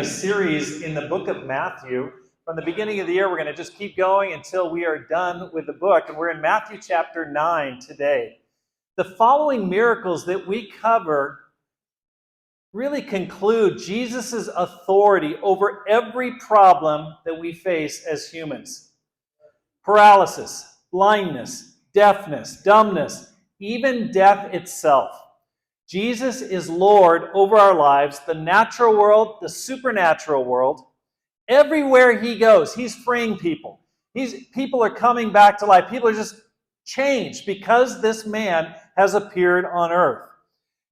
A series in the book of Matthew. From the beginning of the year, we're going to just keep going until we are done with the book. And we're in Matthew chapter 9 today. The following miracles that we cover really conclude Jesus' authority over every problem that we face as humans. Paralysis, blindness, deafness, dumbness, even death itself. Jesus is Lord over our lives, the natural world, the supernatural world. Everywhere he goes, he's freeing people. People are coming back to life. People are just changed because this man has appeared on earth.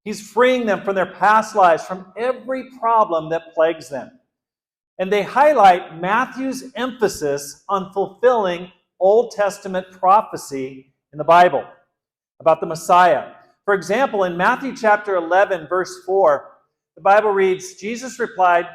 He's freeing them from their past lives, from every problem that plagues them. And they highlight Matthew's emphasis on fulfilling Old Testament prophecy in the Bible about the Messiah. For example, in Matthew chapter 11, verse 4, the Bible reads, Jesus replied,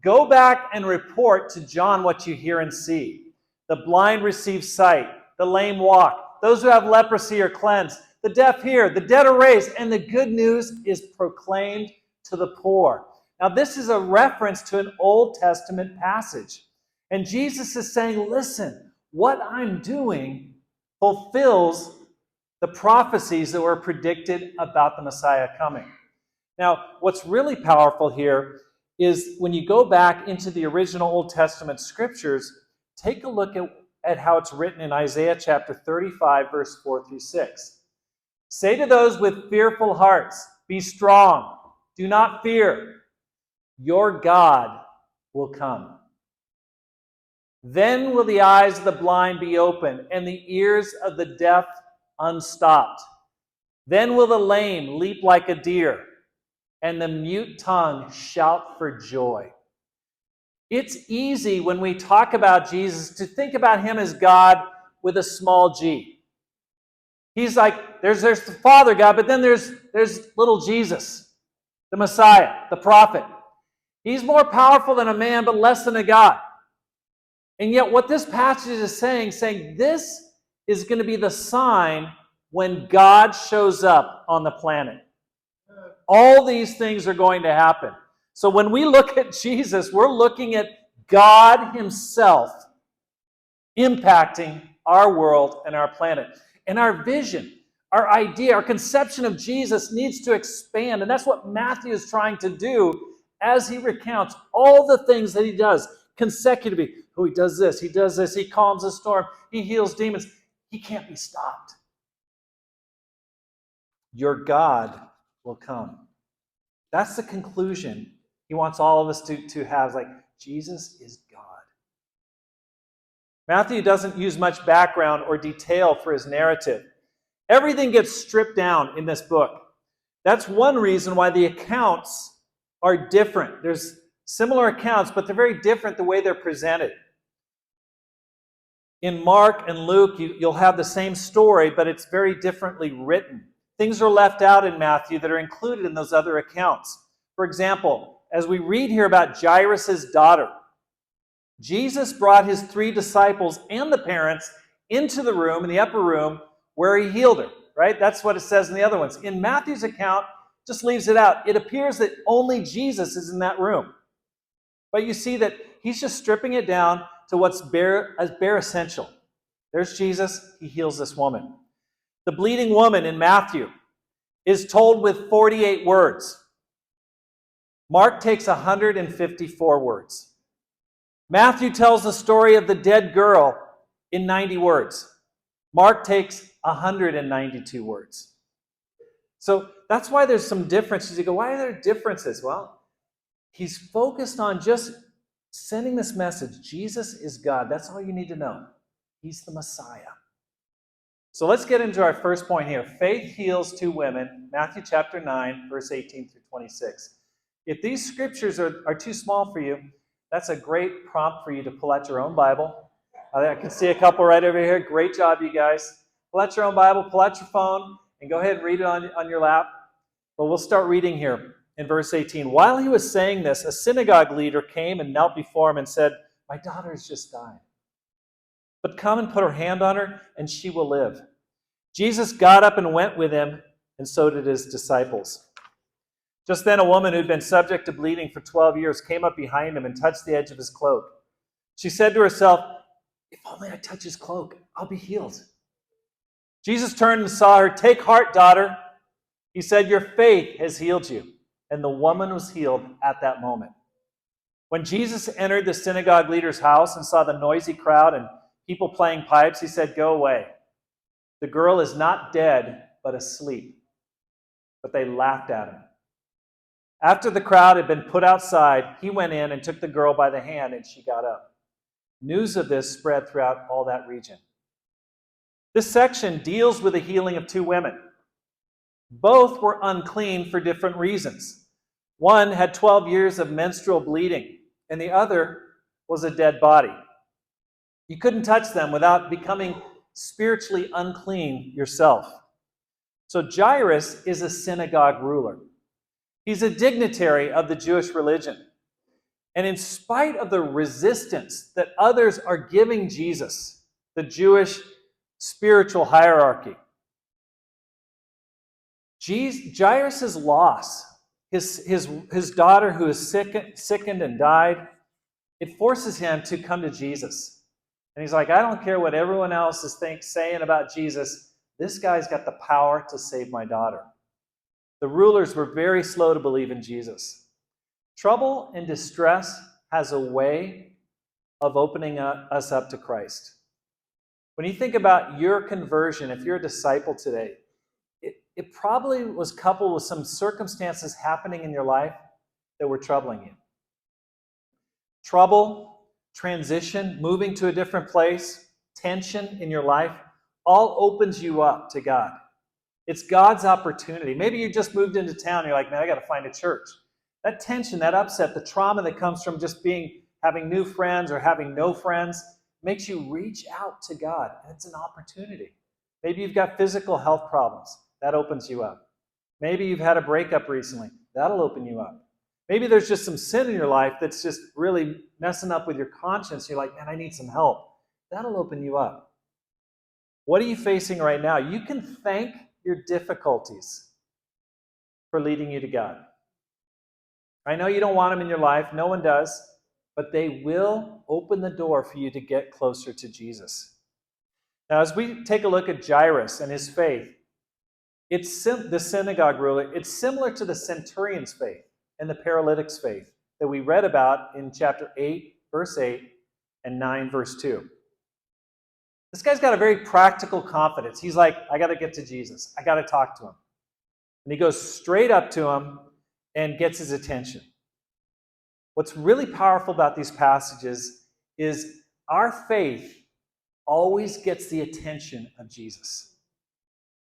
"Go back and report to John what you hear and see. The blind receive sight, the lame walk, those who have leprosy are cleansed, the deaf hear, the dead are raised, and the good news is proclaimed to the poor." Now, this is a reference to an Old Testament passage. And Jesus is saying, listen, what I'm doing fulfills the prophecies that were predicted about the Messiah coming. Now, what's really powerful here is when you go back into the original Old Testament scriptures, take a look at how it's written in Isaiah chapter 35, verse 4 through 6. Say to those with fearful hearts, be strong, do not fear. Your God will come. Then will the eyes of the blind be opened, and the ears of the deaf unstopped. Then will the lame leap like a deer, and the mute tongue shout for joy. It's easy when we talk about Jesus to think about him as God with a small g. He's like, there's the Father God, but then there's little Jesus, the Messiah, the prophet. He's more powerful than a man, but less than a God. And yet what this passage is saying this is going to be the sign when God shows up on the planet. All these things are going to happen. So when we look at Jesus, we're looking at God himself impacting our world and our planet. And our vision, our idea, our conception of Jesus needs to expand. And that's what Matthew is trying to do as he recounts all the things that he does consecutively. Oh, he does this, he calms a storm, he heals demons. He can't be stopped. Your God will come. That's the conclusion he wants all of us to have. Like, Jesus is God. Matthew doesn't use much background or detail for his narrative. Everything gets stripped down in this book. That's one reason why the accounts are different. There's similar accounts, but they're very different the way they're presented. In Mark and Luke, you'll have the same story, but it's very differently written. Things are left out in Matthew that are included in those other accounts. For example, as we read here about Jairus' daughter, Jesus brought his 3 disciples and the parents into the room, in the upper room, where he healed her, right? That's what it says in the other ones. In Matthew's account, just leaves it out. It appears that only Jesus is in that room. But you see that he's just stripping it down to what's bare essential. There's Jesus, he heals this woman. The bleeding woman in Matthew is told with 48 words. Mark takes 154 words. Matthew tells the story of the dead girl in 90 words. Mark takes 192 words. So that's why there's some differences. You go, why are there differences? Well, he's focused on just sending this message. Jesus is God. That's all you need to know. He's the Messiah. So let's get into our first point here. Faith heals 2 women. Matthew chapter 9, verse 18 through 26. If these scriptures are too small for you, that's a great prompt for you to pull out your own Bible. I can see a couple right over here. Great job, you guys. Pull out your own Bible, pull out your phone, and go ahead and read it on your lap. But we'll start reading here in verse 18. While he was saying this, a synagogue leader came and knelt before him and said, "My daughter has just died. But come and put her hand on her, and she will live." Jesus got up and went with him, and so did his disciples. Just then, a woman who'd been subject to bleeding for 12 years came up behind him and touched the edge of his cloak. She said to herself, "If only I touch his cloak, I'll be healed." Jesus turned and saw her. "Take heart, daughter," he said, "your faith has healed you." And the woman was healed at that moment. When Jesus entered the synagogue leader's house and saw the noisy crowd and people playing pipes, he said, "Go away. The girl is not dead, but asleep." But they laughed at him. After the crowd had been put outside, he went in and took the girl by the hand, and she got up. News of this spread throughout all that region. This section deals with the healing of two women. Both were unclean for different reasons. One had 12 years of menstrual bleeding, and the other was a dead body. You couldn't touch them without becoming spiritually unclean yourself. So Jairus is a synagogue ruler. He's a dignitary of the Jewish religion. And in spite of the resistance that others are giving Jesus, the Jewish spiritual hierarchy, Jairus' loss, his daughter who is sickened and died, it forces him to come to Jesus. And he's like, "I don't care what everyone else is saying about Jesus. This guy's got the power to save my daughter." The rulers were very slow to believe in Jesus. Trouble and distress has a way of opening us up to Christ. When you think about your conversion, if you're a disciple today, it probably was coupled with some circumstances happening in your life that were troubling you. Trouble, transition, moving to a different place, tension in your life, all opens you up to God. It's God's opportunity. Maybe you just moved into town and you're like, "Man, I got to find a church." That tension, that upset, the trauma that comes from just having new friends or having no friends makes you reach out to God. And it's an opportunity. Maybe you've got physical health problems. That opens you up. Maybe you've had a breakup recently. That'll open you up. Maybe there's just some sin in your life that's just really messing up with your conscience. You're like, "Man, I need some help." That'll open you up. What are you facing right now? You can thank your difficulties for leading you to God. I know you don't want them in your life. No one does. But they will open the door for you to get closer to Jesus. Now, as we take a look at Jairus and his faith, the synagogue ruler, it's similar to the centurion's faith and the paralytic's faith that we read about in chapter 8, verse 8, and 9, verse 2. This guy's got a very practical confidence. He's like, "I got to get to Jesus. I got to talk to him." And he goes straight up to him and gets his attention. What's really powerful about these passages is our faith always gets the attention of Jesus.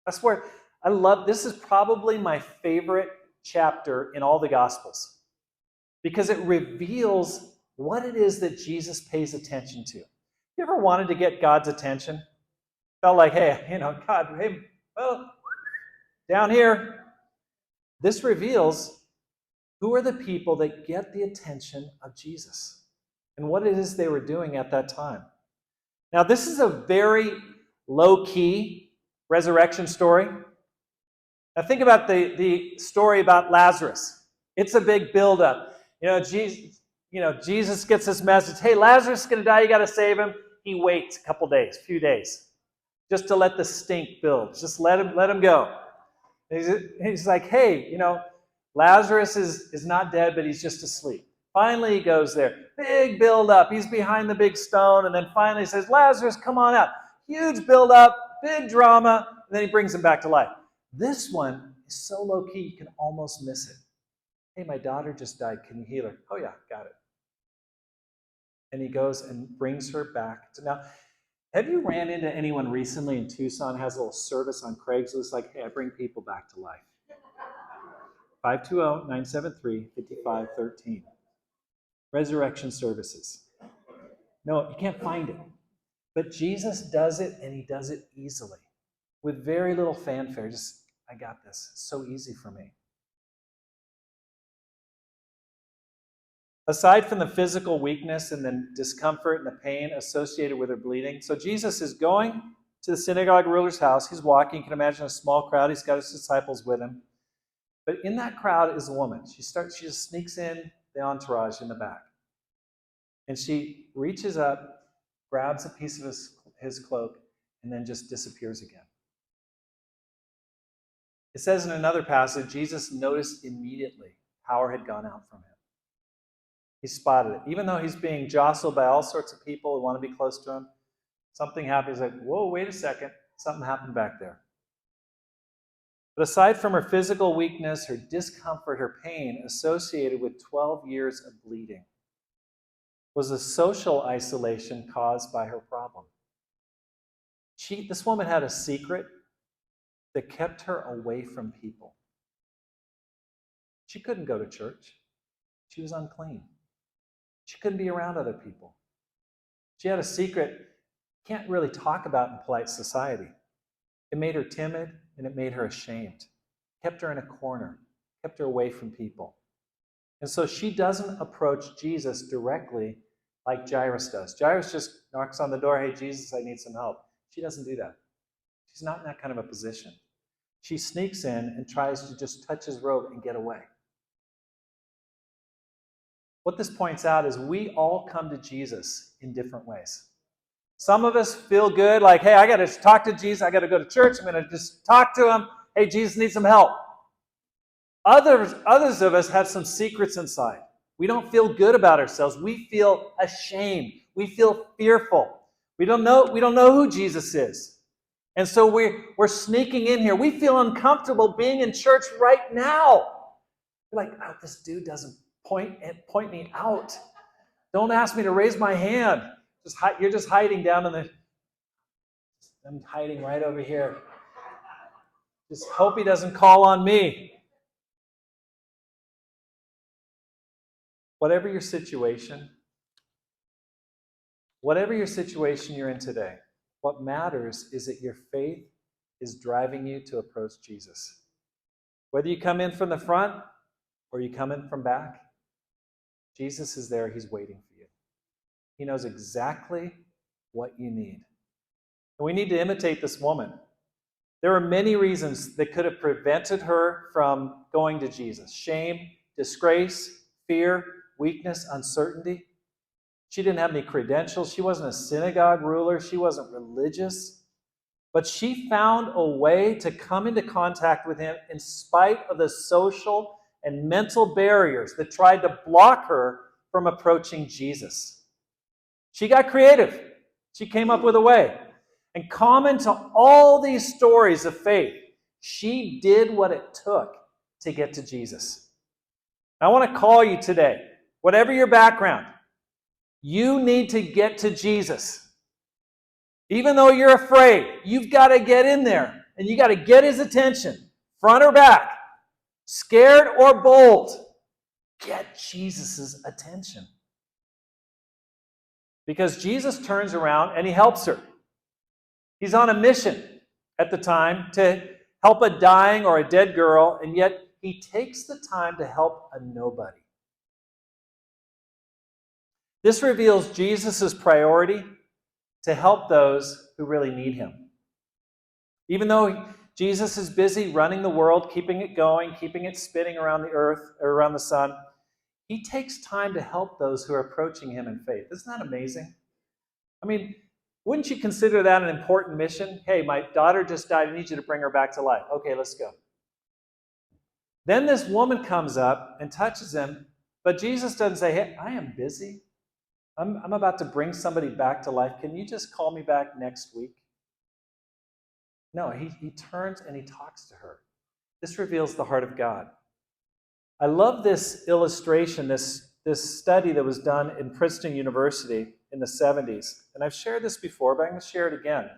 That's where I love, this is probably my favorite chapter in all the Gospels because it reveals what it is that Jesus pays attention to. You ever wanted to get God's attention? Felt like, "Hey, God, hey, well, down here." This reveals who are the people that get the attention of Jesus and what it is they were doing at that time. Now, this is a very low-key resurrection story. Now, think about the story about Lazarus. It's a big buildup. Jesus gets this message, "Hey, Lazarus is going to die. You got to save him." He waits a few days, just to let the stink build. Just let him go. He's like, "Hey, Lazarus is not dead, but he's just asleep." Finally, he goes there. Big build up. He's behind the big stone, and then finally he says, "Lazarus, come on out." Huge build up, big drama, and then he brings him back to life. This one is so low key you can almost miss it. "Hey, my daughter just died. Can you heal her?" "Oh yeah, got it." And he goes and brings her back to now. Have you ran into anyone recently in Tucson has a little service on Craigslist like, "Hey, I bring people back to life"? 520-973-5513. Resurrection services. No, you can't find it. But Jesus does it, and he does it easily. With very little fanfare. Just, "I got this. It's so easy for me." Aside from the physical weakness and the discomfort and the pain associated with her bleeding, so Jesus is going to the synagogue ruler's house. He's walking. You can imagine a small crowd. He's got his disciples with him. But in that crowd is a woman. She just sneaks in the entourage in the back. And she reaches up, grabs a piece of his cloak, and then just disappears again. It says in another passage, Jesus noticed immediately power had gone out from him. He spotted it. Even though he's being jostled by all sorts of people who want to be close to him, something happened. He's like, whoa, wait a second. Something happened back there. But aside from her physical weakness, her discomfort, her pain associated with 12 years of bleeding was a social isolation caused by her problem. This woman had a secret that kept her away from people. She couldn't go to church. She was unclean. She couldn't be around other people. She had a secret you can't really talk about in polite society. It made her timid and it made her ashamed. Kept her in a corner, kept her away from people. And so she doesn't approach Jesus directly like Jairus does. Jairus just knocks on the door, hey, Jesus, I need some help. She doesn't do that. She's not in that kind of a position. She sneaks in and tries to just touch his robe and get away. What this points out is we all come to Jesus in different ways. Some of us feel good, like, hey, I got to talk to Jesus. I got to go to church. I'm going to just talk to him. Hey, Jesus needs some help. Others of us have some secrets inside. We don't feel good about ourselves. We feel ashamed. We feel fearful. We don't know who Jesus is. And so we're sneaking in here. We feel uncomfortable being in church right now. We're like, oh, this dude doesn't point me out. Don't ask me to raise my hand. You're just hiding down in the... I'm hiding right over here. Just hope he doesn't call on me. Whatever your situation you're in today, what matters is that your faith is driving you to approach Jesus. Whether you come in from the front or you come in from back, Jesus is there. He's waiting for you. He knows exactly what you need. And we need to imitate this woman. There are many reasons that could have prevented her from going to Jesus. Shame, disgrace, fear, weakness, uncertainty. She didn't have any credentials. She wasn't a synagogue ruler. She wasn't religious. But she found a way to come into contact with him in spite of the social and mental barriers that tried to block her from approaching Jesus. She got creative. She came up with a way. And common to all these stories of faith, she did what it took to get to Jesus. I want to call you today, whatever your background, you need to get to Jesus. Even though you're afraid, you've got to get in there and you got to get his attention, front or back, scared or bold. Get Jesus' attention. Because Jesus turns around and he helps her. He's on a mission at the time to help a dying or a dead girl, and yet he takes the time to help a nobody. This reveals Jesus' priority to help those who really need him. Even though Jesus is busy running the world, keeping it going, keeping it spinning around the earth or around the sun, he takes time to help those who are approaching him in faith. Isn't that amazing? I mean, wouldn't you consider that an important mission? Hey, my daughter just died. I need you to bring her back to life. Okay, let's go. Then this woman comes up and touches him, but Jesus doesn't say, hey, I am busy. I'm about to bring somebody back to life. Can you just call me back next week? No, he turns and he talks to her. This reveals the heart of God. I love this illustration, this study that was done in Princeton University in the 70s. And I've shared this before, but I'm going to share it again.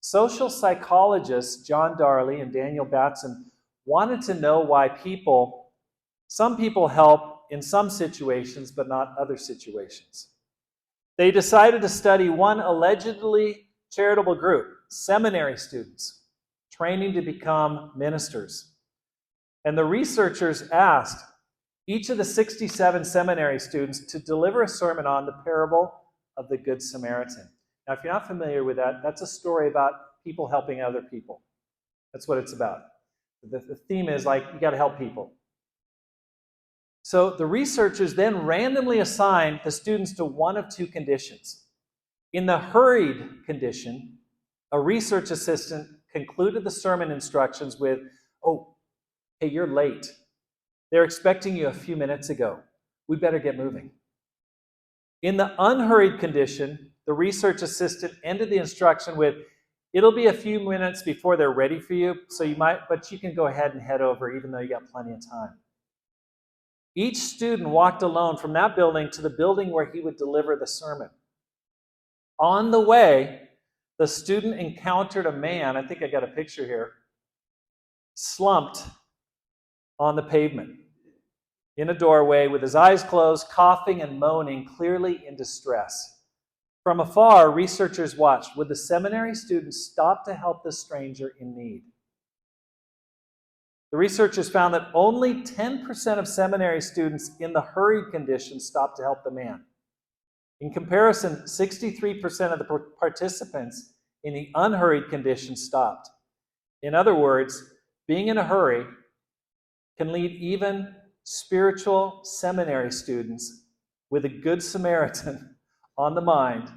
Social psychologists John Darley and Daniel Batson wanted to know why some people help in some situations, but not other situations. They decided to study one allegedly charitable group, seminary students, training to become ministers. And the researchers asked each of the 67 seminary students to deliver a sermon on the parable of the Good Samaritan. Now, if you're not familiar with that, that's a story about people helping other people. That's what it's about. The theme is like, you got to help people. So the researchers then randomly assigned the students to one of two conditions. In the hurried condition, a research assistant concluded the sermon instructions with, "Oh, hey, you're late. They're expecting you a few minutes ago. We better get moving." In the unhurried condition, the research assistant ended the instruction with, "It'll be a few minutes before they're ready for you, but you can go ahead and head over even though you got plenty of time." Each student walked alone from that building to the building where he would deliver the sermon. On the way, the student encountered a man, I think I got a picture here, slumped on the pavement in a doorway with his eyes closed, coughing and moaning, clearly in distress. From afar, researchers watched. Would the seminary students stop to help this stranger in need? The researchers found that only 10% of seminary students in the hurried condition stopped to help the man. In comparison, 63% of the participants in the unhurried condition stopped. In other words, being in a hurry can lead even spiritual seminary students with a good Samaritan on the mind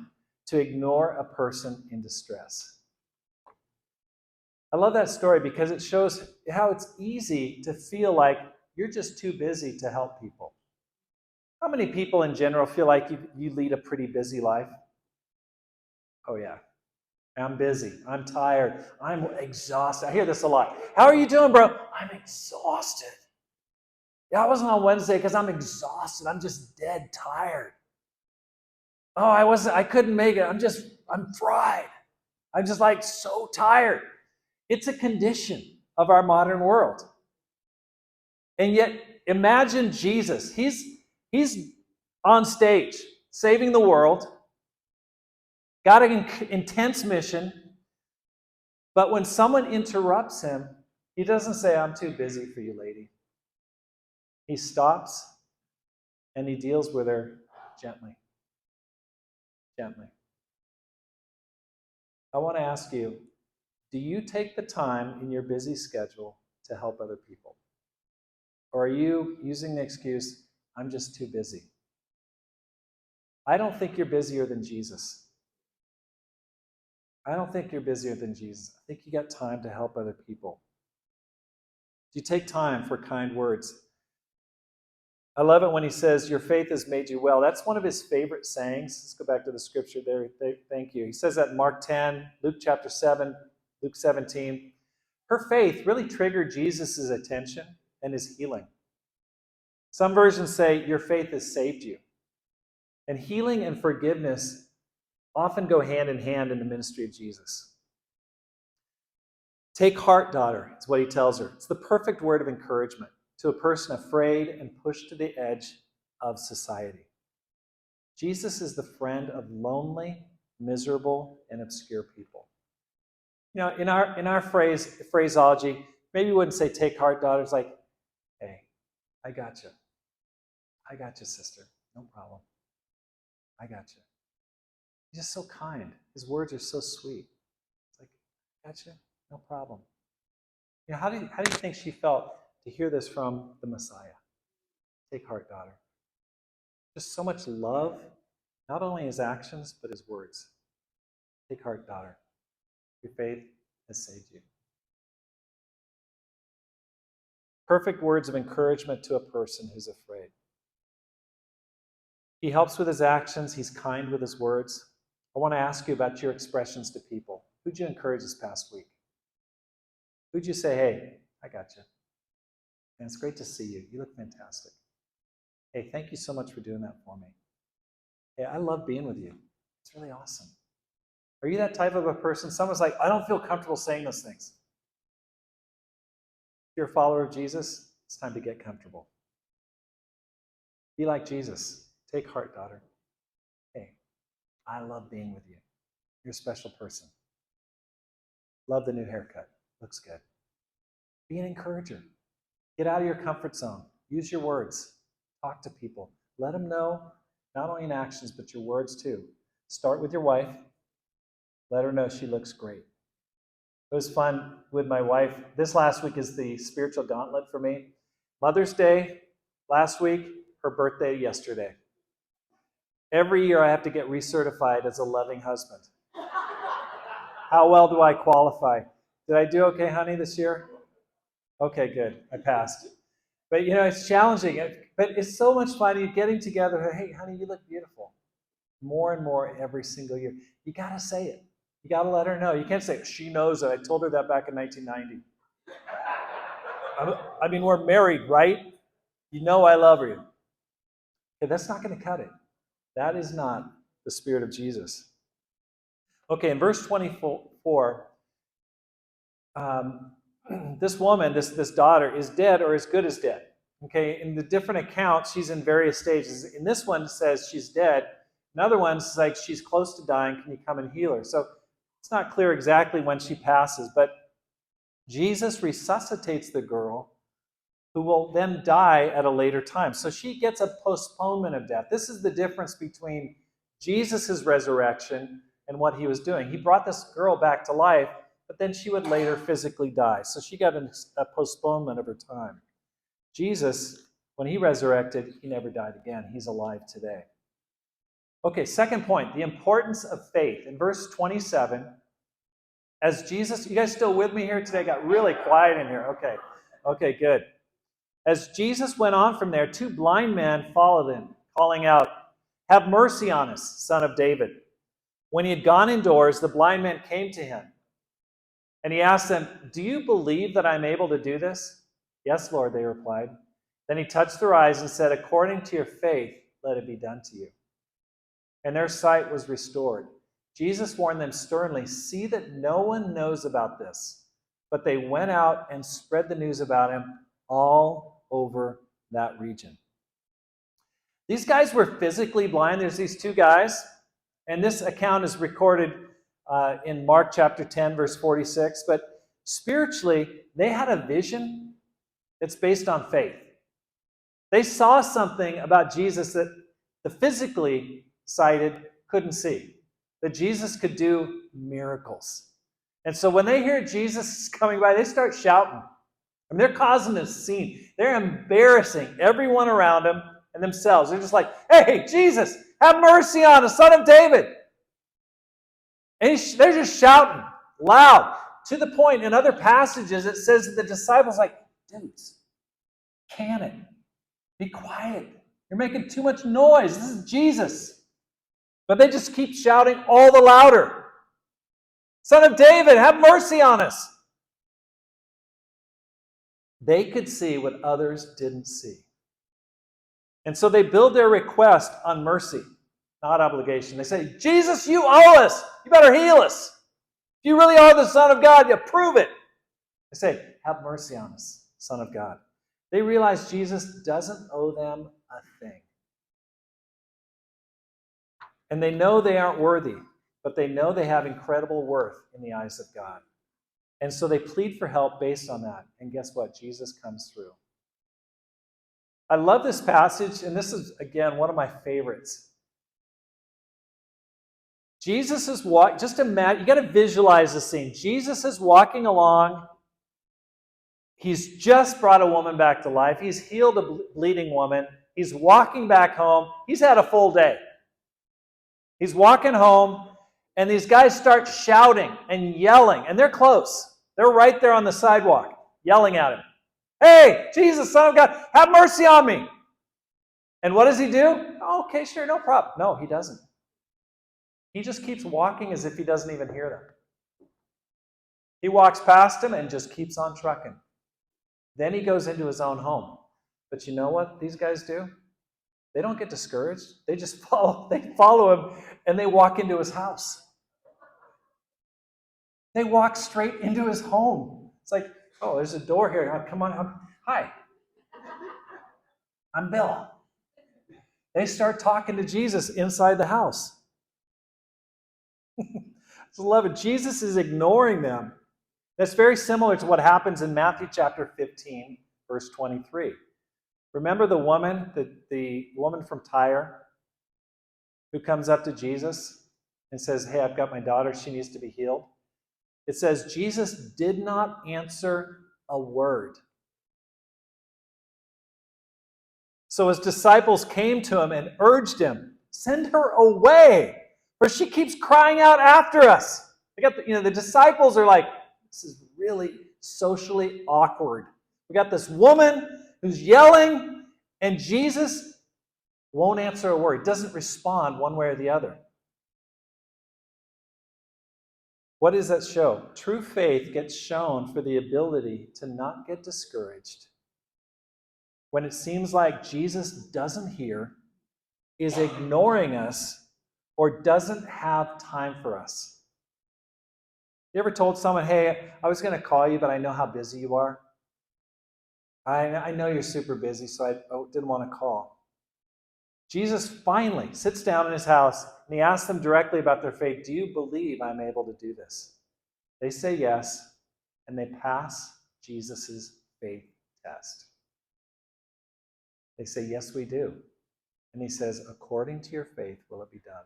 to ignore a person in distress. I love that story because it shows how it's easy to feel like you're just too busy to help people. How many people in general feel like you lead a pretty busy life? Oh, yeah. I'm busy. I'm tired. I'm exhausted. I hear this a lot. How are you doing, bro? I'm exhausted. Yeah, I wasn't on Wednesday because I'm exhausted. I'm just dead tired. Oh, I couldn't make it. I'm fried. I'm just like so tired. It's a condition of our modern world. And yet, imagine Jesus. He's on stage, saving the world, got an intense mission, but when someone interrupts him, he doesn't say, "I'm too busy for you, lady." He stops and he deals with her gently. Gently. I want to ask you, do you take the time in your busy schedule to help other people? Or are you using the excuse, "I'm just too busy"? I don't think you're busier than Jesus. I don't think you're busier than Jesus. I think you got time to help other people. Do you take time for kind words? I love it when he says, "Your faith has made you well." That's one of his favorite sayings. Let's go back to the scripture there. Thank you. He says that in Mark 10, Luke chapter 7, Luke 17. Her faith really triggered Jesus' attention and his healing. Some versions say, "Your faith has saved you." And healing and forgiveness often go hand in hand in the ministry of Jesus. "Take heart, daughter," is what he tells her. It's the perfect word of encouragement to a person afraid and pushed to the edge of society. Jesus is the friend of lonely, miserable, and obscure people. You know, in our phraseology, maybe we wouldn't say "take heart, daughter." It's like, "Hey, I got you. I got you, sister. No problem. I got you." He's just so kind. His words are so sweet. It's like, "I got you. No problem." You know, how do you think she felt to hear this from the Messiah? Take heart, daughter. Just so much love, not only his actions, but his words. Take heart, daughter. Your faith has saved you. Perfect words of encouragement to a person who's afraid. He helps with his actions. He's kind with his words. I want to ask you about your expressions to people. Who'd you encourage this past week? Who'd you say, "Hey, I got you. And it's great to see you. You look fantastic. Hey, thank you so much for doing that for me. Hey, I love being with you. It's really awesome." Are you that type of a person? Someone's like, "I don't feel comfortable saying those things." If you're a follower of Jesus, it's time to get comfortable. Be like Jesus. Take heart, daughter. Hey, I love being with you. You're a special person. Love the new haircut. Looks good. Be an encourager. Get out of your comfort zone. Use your words. Talk to people. Let them know, not only in actions, but your words too. Start with your wife. Let her know she looks great. It was fun with my wife. This last week is the spiritual gauntlet for me. Mother's Day last week, her birthday yesterday. Every year I have to get recertified as a loving husband. How well do I qualify? Did I do okay, honey, this year? Okay, good. I passed. But it's challenging. But it's so much fun. You're getting together. Hey, honey, you look beautiful. More and more every single year. You got to say it. You got to let her know. You can't say, she knows it. I told her that back in 1990. I mean, we're married, right? You know I love you. Okay, that's not going to cut it. That is not the spirit of Jesus. Okay, in verse 24, this woman, this daughter, is dead or as good as dead. Okay, in the different accounts, she's in various stages. In this one, it says she's dead. Another one is like she's close to dying. Can you come and heal her? So it's not clear exactly when she passes, but Jesus resuscitates the girl who will then die at a later time. So she gets a postponement of death. This is the difference between Jesus' resurrection and what he was doing. He brought this girl back to life, but then she would later physically die. So she got a postponement of her time. Jesus, when he resurrected, he never died again. He's alive today. Okay, second point, the importance of faith. In verse 27, as Jesus, you guys still with me here today? Got really quiet in here. Okay, good. As Jesus went on from there, two blind men followed him, calling out, "Have mercy on us, Son of David." When he had gone indoors, the blind men came to him. And he asked them, "Do you believe that I'm able to do this?" "Yes, Lord," they replied. Then he touched their eyes and said, "According to your faith, let it be done to you." And their sight was restored. Jesus warned them sternly, "See that no one knows about this." But they went out and spread the news about him all over that region. These guys were physically blind. There's these two guys. And this account is recorded in Mark chapter 10, verse 46. But spiritually, they had a vision that's based on faith. They saw something about Jesus that the physically sighted couldn't see, that Jesus could do miracles. And so when they hear Jesus coming by, they start shouting. And they're causing a scene. They're embarrassing everyone around them and themselves. They're just like, "Hey, Jesus, have mercy on us, Son of David." And they're just shouting loud. To the point, in other passages, it says that the disciples are like, "Dudes, can it? Be quiet. You're making too much noise. This is Jesus." But they just keep shouting all the louder. "Son of David, have mercy on us." They could see what others didn't see. And so they build their request on mercy, not obligation. They say, "Jesus, you owe us. You better heal us. If you really are the Son of God, you prove it." They say, "Have mercy on us, Son of God." They realize Jesus doesn't owe them a thing. And they know they aren't worthy, but they know they have incredible worth in the eyes of God. And so they plead for help based on that. And guess what? Jesus comes through. I love this passage, and this is, again, one of my favorites. Jesus is walking, just imagine, you got to visualize the scene. Jesus is walking along. He's just brought a woman back to life. He's healed a bleeding woman. He's walking back home. He's had a full day. He's walking home, and these guys start shouting and yelling, and they're close. They're right there on the sidewalk, yelling at him. "Hey, Jesus, Son of God, have mercy on me." And what does he do? "Oh, okay, sure, no problem." No, he doesn't. He just keeps walking as if he doesn't even hear them. He walks past him and just keeps on trucking. Then he goes into his own home. But you know what these guys do? They don't get discouraged. They just follow him, and they walk into his house. They walk straight into his home. It's like, "Oh, there's a door here. Come on. Hi. I'm Bill." They start talking to Jesus inside the house. I love it. Jesus is ignoring them. That's very similar to what happens in Matthew chapter 15, verse 23. Remember the woman, the woman from Tyre, who comes up to Jesus and says, "Hey, I've got my daughter. She needs to be healed." It says, Jesus did not answer a word. So his disciples came to him and urged him, send her away, for she keeps crying out after us. The disciples are like, this is really socially awkward. We got this woman who's yelling, and Jesus won't answer a word, doesn't respond one way or the other. What does that show? True faith gets shown for the ability to not get discouraged when it seems like Jesus doesn't hear, is ignoring us, or doesn't have time for us. You ever told someone, hey, I was going to call you, but I know how busy you are? I know you're super busy, so I didn't want to call. Jesus finally sits down in his house, and he asks them directly about their faith. Do you believe I'm able to do this? They say yes, and they pass Jesus' faith test. They say, yes, we do. And he says, according to your faith will it be done.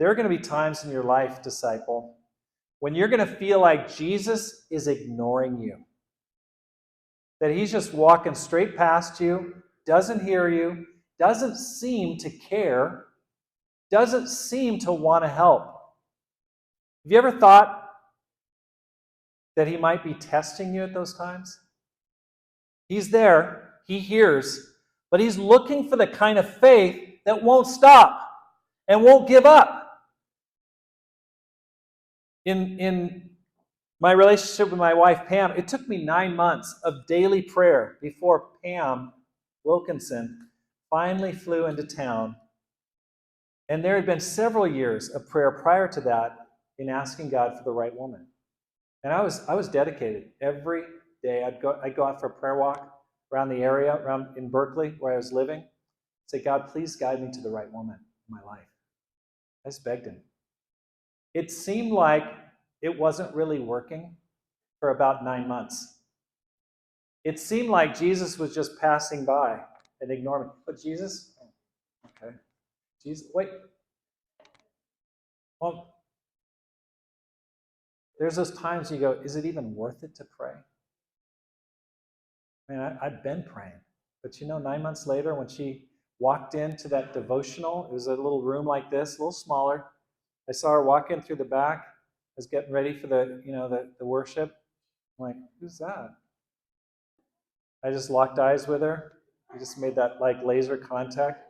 There are going to be times in your life, disciple, when you're going to feel like Jesus is ignoring you. That he's just walking straight past you, doesn't hear you, doesn't seem to care, doesn't seem to want to help. Have you ever thought that he might be testing you at those times? He's there, he hears, but he's looking for the kind of faith that won't stop and won't give up. In my relationship with my wife, Pam, it took me 9 months of daily prayer before Pam Wilkinson finally flew into town. And there had been several years of prayer prior to that in asking God for the right woman. And I was dedicated. Every day I'd go out for a prayer walk around the area, around in Berkeley, where I was living. Say, God, please guide me to the right woman in my life. I just begged him. It seemed like it wasn't really working for about 9 months. It seemed like Jesus was just passing by and ignoring me. But Jesus? Oh, okay. Jesus, wait. Well, there's those times you go, is it even worth it to pray? I mean, I've been praying. But 9 months later, when she walked into that devotional, it was a little room like this, a little smaller. I saw her walk in through the back. I was getting ready for the worship. I'm like, who's that? I just locked eyes with her. We just made that like laser contact.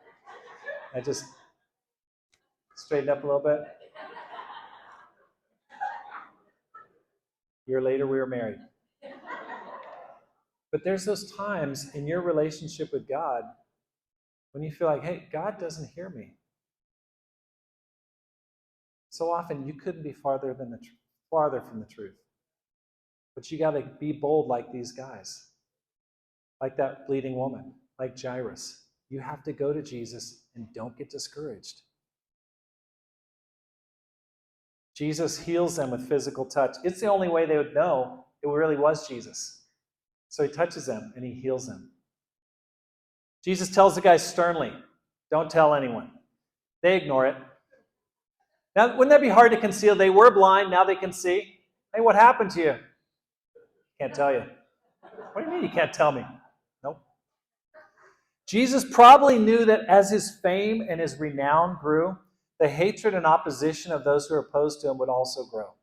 I just straightened up a little bit. A year later, we were married. But there's those times in your relationship with God when you feel like, hey, God doesn't hear me. So often you couldn't be farther from the truth. But you got to be bold like these guys, like that bleeding woman, like Jairus. You have to go to Jesus and don't get discouraged. Jesus heals them with physical touch. It's the only way they would know it really was Jesus. So he touches them and he heals them. Jesus tells the guys sternly, don't tell anyone. They ignore it. Now, wouldn't that be hard to conceal? They were blind, now they can see. Hey, what happened to you? Can't tell you. What do you mean you can't tell me? Nope. Jesus probably knew that as his fame and his renown grew, the hatred and opposition of those who were opposed to him would also grow.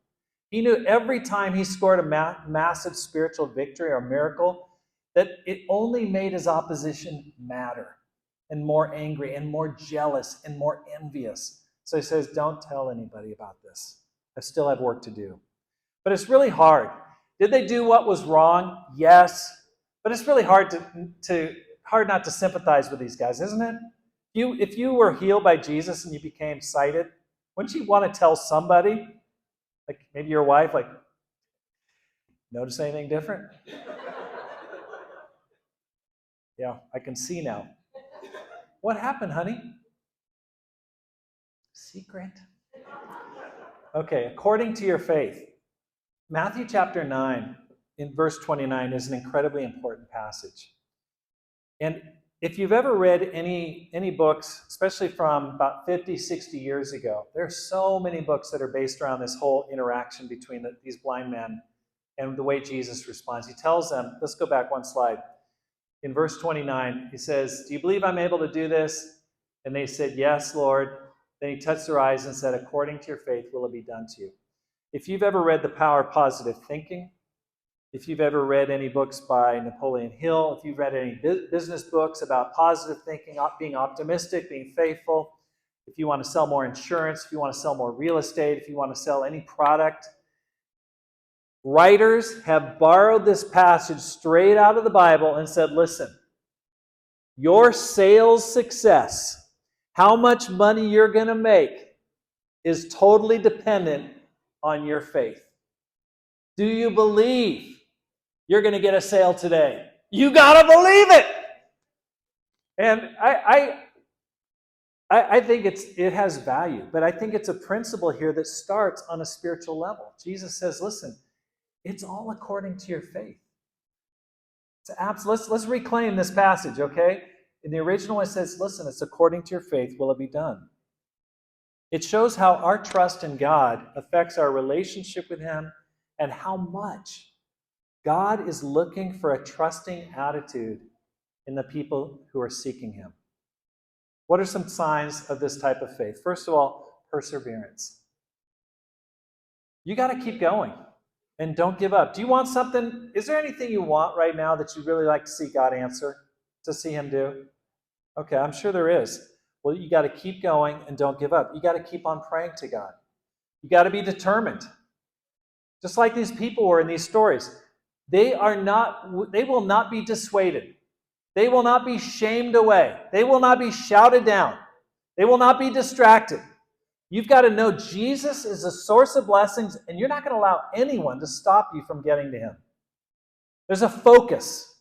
He knew every time he scored a massive spiritual victory or miracle, that it only made his opposition madder and more angry and more jealous and more envious. So he says, don't tell anybody about this. I still have work to do. But it's really hard. Did they do what was wrong? Yes. But it's really hard hard not to sympathize with these guys, isn't it? If you were healed by Jesus and you became sighted, wouldn't you want to tell somebody? Like maybe your wife, like, notice anything different? Yeah, I can see now. What happened, honey? Secret. Okay, according to your faith. Matthew chapter 9, in verse 29, is an incredibly important passage. And If you've ever read any books, especially from about 50, 60 years ago, there are so many books that are based around this whole interaction between these blind men and the way Jesus responds. He tells them, let's go back one slide. In verse 29, he says, do you believe I'm able to do this? And they said, yes, Lord. Then he touched their eyes and said, according to your faith will it be done to you. If you've ever read The Power of Positive Thinking, if you've ever read any books by Napoleon Hill, if you've read any business books about positive thinking, being optimistic, being faithful, if you want to sell more insurance, if you want to sell more real estate, if you want to sell any product, writers have borrowed this passage straight out of the Bible and said, listen, your sales success, how much money you're going to make, is totally dependent on your faith. Do you believe you're going to get a sale today? You got to believe it. And I think it has value, but I think it's a principle here that starts on a spiritual level. Jesus says, listen, it's all according to your faith. Let's reclaim this passage, okay? In the original, it says, listen, it's according to your faith will it be done. It shows how our trust in God affects our relationship with Him and how much God is looking for a trusting attitude in the people who are seeking Him. What are some signs of this type of faith? First of all, perseverance. You got to keep going and don't give up. Do you want something? Is there anything you want right now that you really like to see God answer, to see Him do? Okay, I'm sure there is. Well, you got to keep going and don't give up. You got to keep on praying to God. You got to be determined. Just like these people were in these stories. They will not be dissuaded. They will not be shamed away. They will not be shouted down. They will not be distracted. You've got to know Jesus is a source of blessings, and you're not going to allow anyone to stop you from getting to Him. There's a focus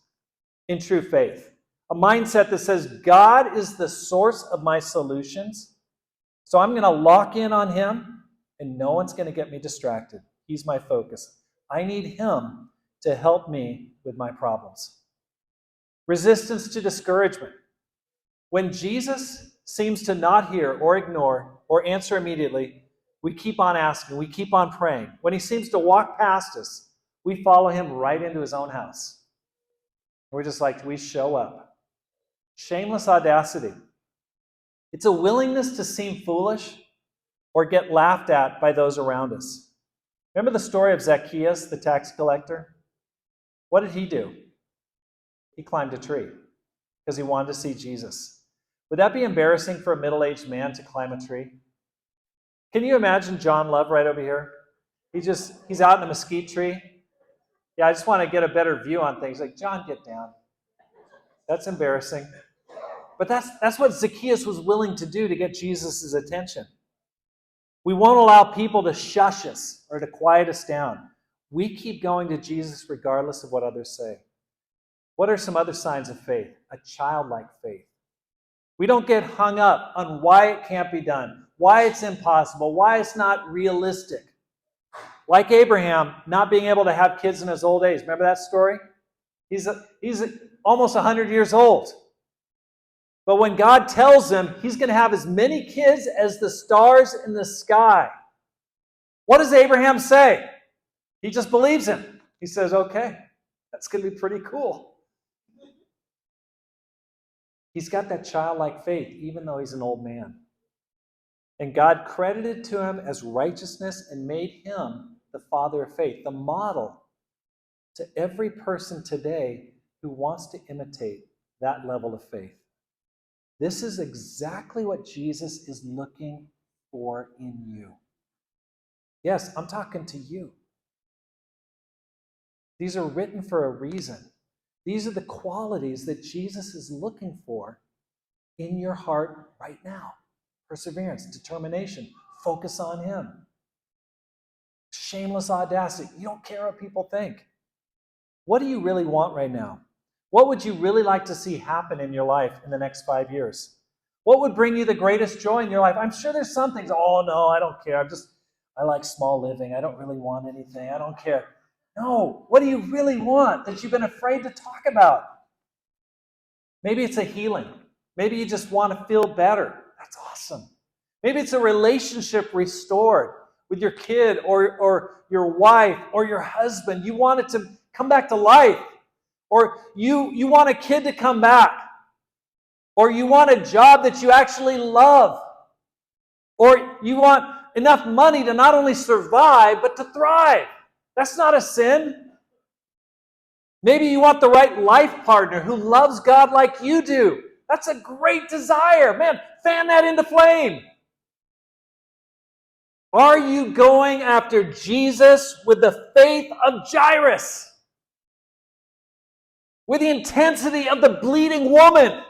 in true faith. A mindset that says, God is the source of my solutions, so I'm going to lock in on Him, and no one's going to get me distracted. He's my focus. I need Him to help me with my problems. Resistance to discouragement. When Jesus seems to not hear or ignore or answer immediately, we keep on asking, we keep on praying. When He seems to walk past us, we follow Him right into His own house. We're just like, we show up. Shameless audacity. It's a willingness to seem foolish or get laughed at by those around us. Remember the story of Zacchaeus, the tax collector? What did he do? He climbed a tree because he wanted to see Jesus. Would that be embarrassing for a middle-aged man to climb a tree? Can you imagine John Love right over here? He's out in a mesquite tree. Yeah, I just want to get a better view on things. Like, John, get down. That's embarrassing. But that's what Zacchaeus was willing to do to get Jesus' attention. We won't allow people to shush us or to quiet us down. We keep going to Jesus regardless of what others say. What are some other signs of faith? A childlike faith. We don't get hung up on why it can't be done, why it's impossible, why it's not realistic. Like Abraham not being able to have kids in his old age. Remember that story? He's almost 100 years old. But when God tells him He's going to have as many kids as the stars in the sky, what does Abraham say? He just believes Him. He says, okay, that's going to be pretty cool. He's got that childlike faith, even though he's an old man. And God credited to him as righteousness and made him the father of faith, the model to every person today who wants to imitate that level of faith. This is exactly what Jesus is looking for in you. Yes, I'm talking to you. These are written for a reason. These are the qualities that Jesus is looking for in your heart right now. Perseverance, determination, focus on Him. Shameless audacity. You don't care what people think. What do you really want right now? What would you really like to see happen in your life in the next 5 years? What would bring you the greatest joy in your life? I'm sure there's some things, oh no, I don't care. I like small living. I don't really want anything. I don't care. No, what do you really want that you've been afraid to talk about? Maybe it's a healing. Maybe you just want to feel better. That's awesome. Maybe it's a relationship restored with your kid or your wife or your husband. You want it to come back to life. Or you want a kid to come back. Or you want a job that you actually love. Or you want enough money to not only survive, but to thrive. That's not a sin. Maybe you want the right life partner who loves God like you do. That's a great desire. Man, fan that into flame. Are you going after Jesus with the faith of Jairus? With the intensity of the bleeding woman?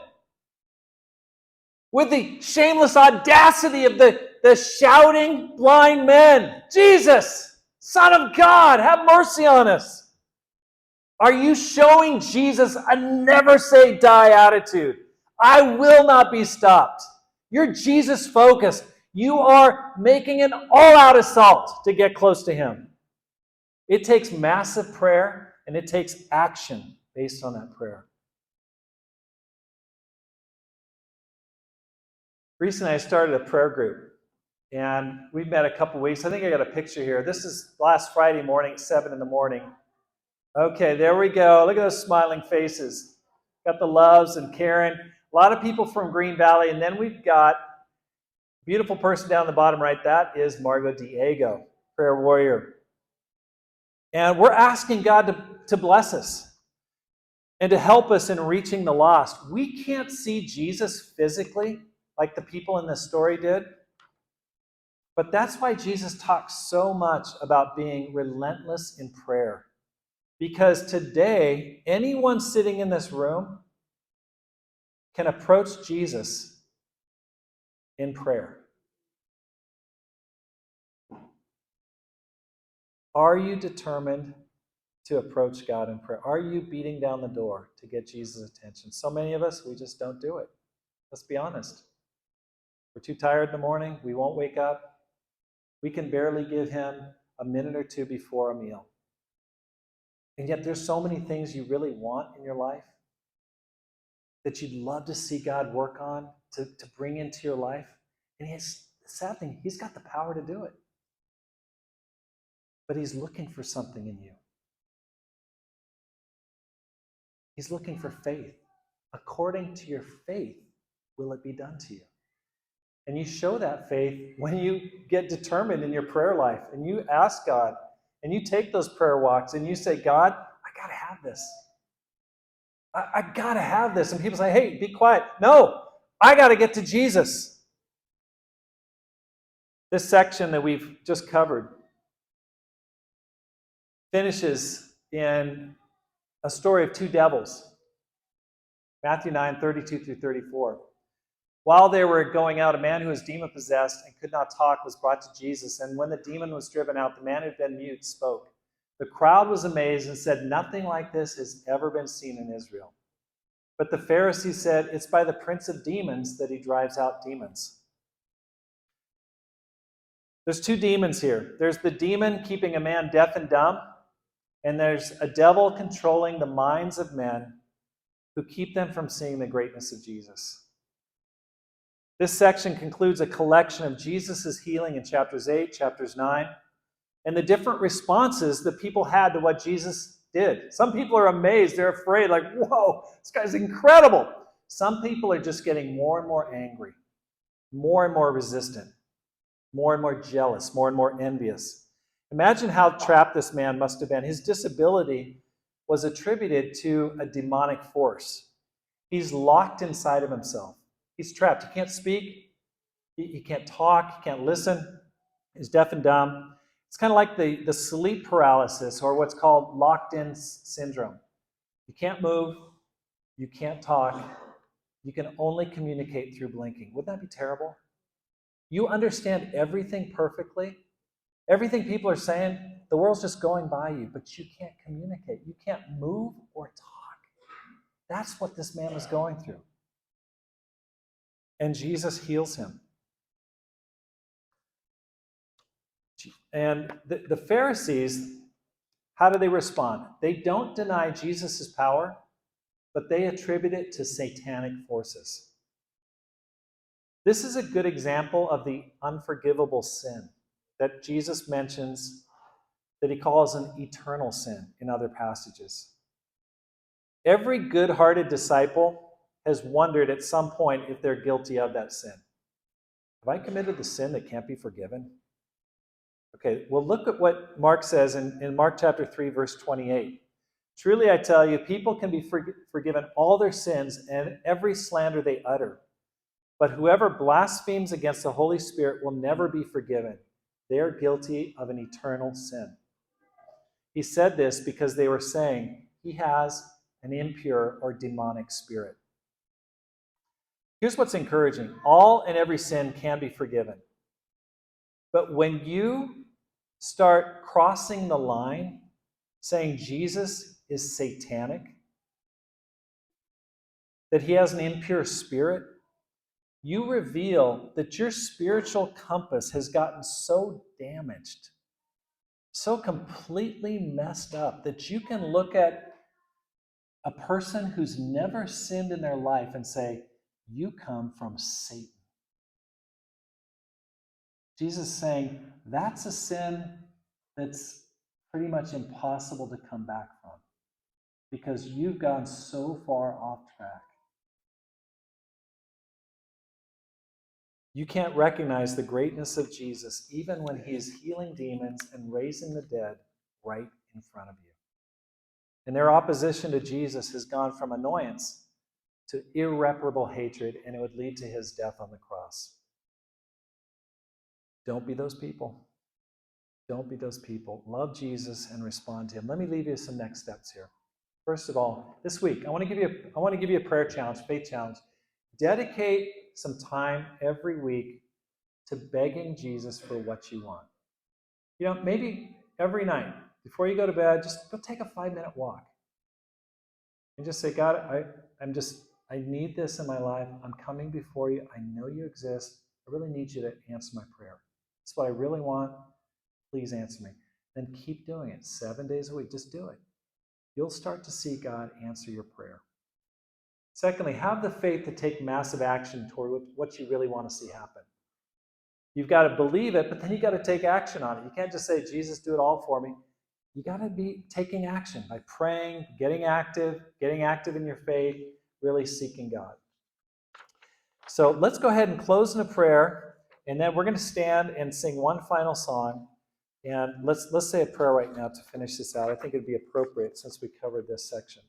With the shameless audacity of the shouting blind men? Jesus, Son of God, have mercy on us. Are you showing Jesus a never say die attitude? I will not be stopped. You're Jesus focused. You are making an all-out assault to get close to him. It takes massive prayer and it takes action based on that prayer. Recently I started a prayer group and we've met a couple weeks. I think I got a picture here. This is last Friday morning, 7 in the morning. Okay, there we go. Look at those smiling faces. Got the Loves and Karen. A lot of people from Green Valley. And then we've got a beautiful person down the bottom right. That is Margot Diego, prayer warrior. And we're asking God to bless us and to help us in reaching the lost. We can't see Jesus physically like the people in this story did. But that's why Jesus talks so much about being relentless in prayer. Because today, anyone sitting in this room can approach Jesus in prayer. Are you determined to approach God in prayer? Are you beating down the door to get Jesus' attention? So many of us, we just don't do it. Let's be honest. We're too tired in the morning. We won't wake up. We can barely give him a minute or two before a meal. And yet there's so many things you really want in your life that you'd love to see God work on, to bring into your life. And the sad thing, he's got the power to do it. But he's looking for something in you. He's looking for faith. According to your faith, will it be done to you? And you show that faith when you get determined in your prayer life and you ask God and you take those prayer walks and you say, God, I got to have this. I got to have this. And people say, hey, be quiet. No, I got to get to Jesus. This section that we've just covered finishes in a story of two devils. Matthew 9, 32 through 34. While they were going out, a man who was demon-possessed and could not talk was brought to Jesus. And when the demon was driven out, the man who had been mute spoke. The crowd was amazed and said, nothing like this has ever been seen in Israel. But the Pharisees said, it's by the prince of demons that he drives out demons. There's two demons here. There's the demon keeping a man deaf and dumb, and there's a devil controlling the minds of men who keep them from seeing the greatness of Jesus. This section concludes a collection of Jesus' healing in chapters 8, chapters 9, and the different responses that people had to what Jesus did. Some people are amazed, they're afraid, like, whoa, this guy's incredible. Some people are just getting more and more angry, more and more resistant, more and more jealous, more and more envious. Imagine how trapped this man must have been. His disability was attributed to a demonic force. He's locked inside of himself. He's trapped. He can't speak. He can't talk. He can't listen. He's deaf and dumb. It's kind of like the sleep paralysis, or what's called locked-in syndrome. You can't move. You can't talk. You can only communicate through blinking. Wouldn't that be terrible? You understand everything perfectly. Everything people are saying, the world's just going by you, but you can't communicate. You can't move or talk. That's what this man was going through. And Jesus heals him. And the Pharisees, how do they respond? They don't deny Jesus' power, but they attribute it to satanic forces. This is a good example of the unforgivable sin that Jesus mentions, that he calls an eternal sin in other passages. Every good-hearted disciple has wondered at some point if they're guilty of that sin. Have I committed the sin that can't be forgiven? Okay, well, look at what Mark says in Mark chapter 3, verse 28. Truly, I tell you, people can be forgiven all their sins and every slander they utter. But whoever blasphemes against the Holy Spirit will never be forgiven. They are guilty of an eternal sin. He said this because they were saying he has an impure or demonic spirit. Here's what's encouraging. All and every sin can be forgiven. But when you start crossing the line, saying Jesus is satanic, that he has an impure spirit, you reveal that your spiritual compass has gotten so damaged, so completely messed up, that you can look at a person who's never sinned in their life and say, you come from Satan. Jesus is saying, that's a sin that's pretty much impossible to come back from because you've gone so far off track. You can't recognize the greatness of Jesus even when he is healing demons and raising the dead right in front of you. And their opposition to Jesus has gone from annoyance to irreparable hatred, and it would lead to his death on the cross. Don't be those people. Don't be those people. Love Jesus and respond to him. Let me leave you some next steps here. First of all, this week, I want to give you a prayer challenge, faith challenge. Dedicate some time every week to begging Jesus for what you want. You know, maybe every night before you go to bed, just go take a 5-minute walk. And just say, God, I need this in my life. I'm coming before you. I know you exist. I really need you to answer my prayer. That's what I really want. Please answer me. Then keep doing it 7 days a week. Just do it. You'll start to see God answer your prayer. Secondly, have the faith to take massive action toward what you really want to see happen. You've got to believe it, but then you've got to take action on it. You can't just say, Jesus, do it all for me. You got to be taking action by praying, getting active in your faith, really seeking God. So let's go ahead and close in a prayer, and then we're going to stand and sing one final song. And let's say a prayer right now to finish this out. I think it'd be appropriate since we covered this section.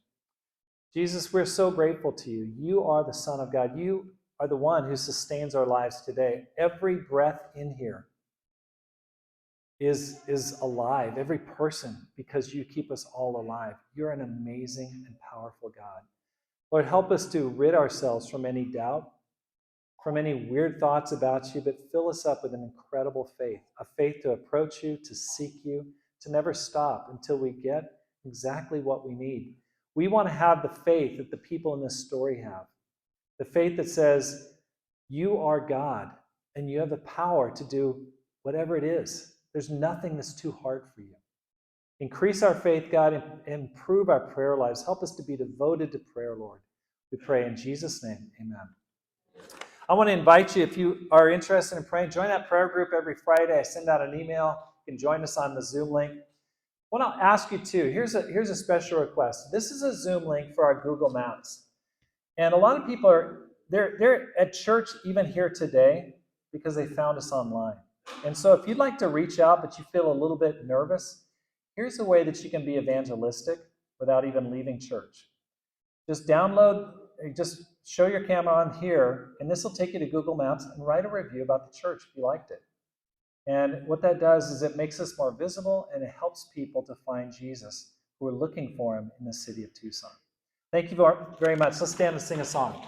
Jesus, we're so grateful to you. You are the Son of God. You are the one who sustains our lives today. Every breath in here is alive, every person, because you keep us all alive. You're an amazing and powerful God. Lord, help us to rid ourselves from any doubt, from any weird thoughts about you, but fill us up with an incredible faith, a faith to approach you, to seek you, to never stop until we get exactly what we need. We want to have the faith that the people in this story have, the faith that says, you are God, and you have the power to do whatever it is. There's nothing that's too hard for you. Increase our faith, God, and improve our prayer lives. Help us to be devoted to prayer, Lord. We pray in Jesus' name, amen. I want to invite you, if you are interested in praying, join that prayer group every Friday. I send out an email. You can join us on the Zoom link. I want to ask you too, here's a special request. This is a Zoom link for our Google Maps. And a lot of people they're at church even here today because they found us online. And so if you'd like to reach out, but you feel a little bit nervous, here's a way that you can be evangelistic without even leaving church. Just show your camera on here, and this will take you to Google Maps, and write a review about the church if you liked it. And what that does is it makes us more visible, and it helps people to find Jesus who are looking for him in the city of Tucson. Thank you very much. Let's stand and sing a song.